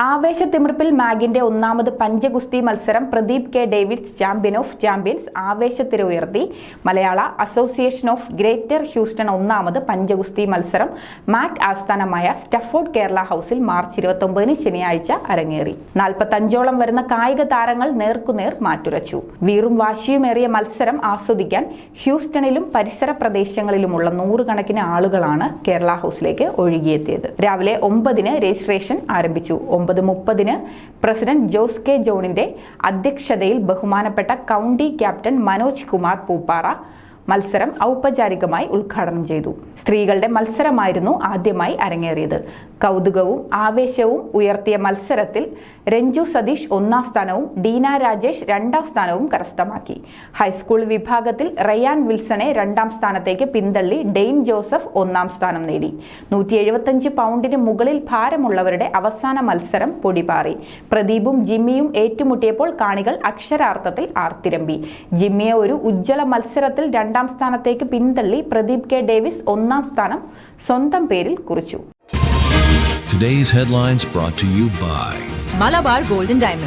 ആവേശത്തിമിർപ്പിൽ മാഗിന്റെ ഒന്നാമത് പഞ്ചഗുസ്തി മത്സരം Pradeep K Davids champion of champions ആവേശത്തിര ഉയർത്തി. Malayala association of greater Houston ഒന്നാമത് പഞ്ചഗുസ്തി മത്സരം മാക് ആസ്ഥാനമായ സ്റ്റഫോർഡ് കേരള ഹൌസിൽ മാർച്ച് 29 ശനിയാഴ്ച അരങ്ങേറി. 45ഓളം വരുന്ന കായിക താരങ്ങൾ നേർക്കുനേർ മാറ്റുരച്ചു. വീറും വാശിയുമേറിയ മത്സരം ആസ്വദിക്കാൻ ഹ്യൂസ്റ്റണിലും പരിസര പ്രദേശങ്ങളിലുമുള്ള നൂറുകണക്കിന് ആളുകളാണ് കേരള ഹൌസിലേക്ക് ഒഴുകിയെത്തിയത്. രാവിലെ 9-ന് രജിസ്ട്രേഷൻ ആരംഭിച്ചു. 9:30-ന് പ്രസിഡന്റ് ജോസ് കെ ജോണിന്റെ അധ്യക്ഷതയിൽ ബഹുമാനപ്പെട്ട കൗണ്ടി ക്യാപ്റ്റൻ മനോജ് കുമാർ പൂപ്പാറ മത്സരം ഔപചാരികമായി ഉദ്ഘാടനം ചെയ്തു. സ്ത്രീകളുടെ മത്സരമായിരുന്നു ആദ്യമായി അരങ്ങേറിയത്. കൗതുകവും ആവേശവും ഉയർത്തിയ മത്സരത്തിൽ രഞ്ജു സതീഷ് 1ാം സ്ഥാനവും ഡീന രാജേഷ് 2ാം സ്ഥാനവും കരസ്ഥമാക്കി. ഹൈസ്കൂൾ വിഭാഗത്തിൽ റയാൻ വിൽസണെ 2ാം സ്ഥാനത്തേക്ക് പിന്തള്ളി ഡെയിൻ ജോസഫ് 1ാം സ്ഥാനം നേടി. 175 പൗണ്ടിന് മുകളിൽ ഭാരമുള്ളവരുടെ അവസാന മത്സരം പൊടിപാറി. പ്രദീപും ജിമ്മിയും ഏറ്റുമുട്ടിയപ്പോൾ കാണികൾ അക്ഷരാർത്ഥത്തിൽ ആർത്തിരമ്പി. ജിമ്മിയെ ഒരു ഉജ്ജ്വല മത്സരത്തിൽ 2ാം സ്ഥാനത്തേക്ക് പിന്തള്ളി പ്രദീപ് കെ ഡേവിസ് 1ാം സ്ഥാനം സ്വന്തം പേരിൽ കുറിച്ചു. Today's headlines brought to you by Malabar Gold and Diamonds.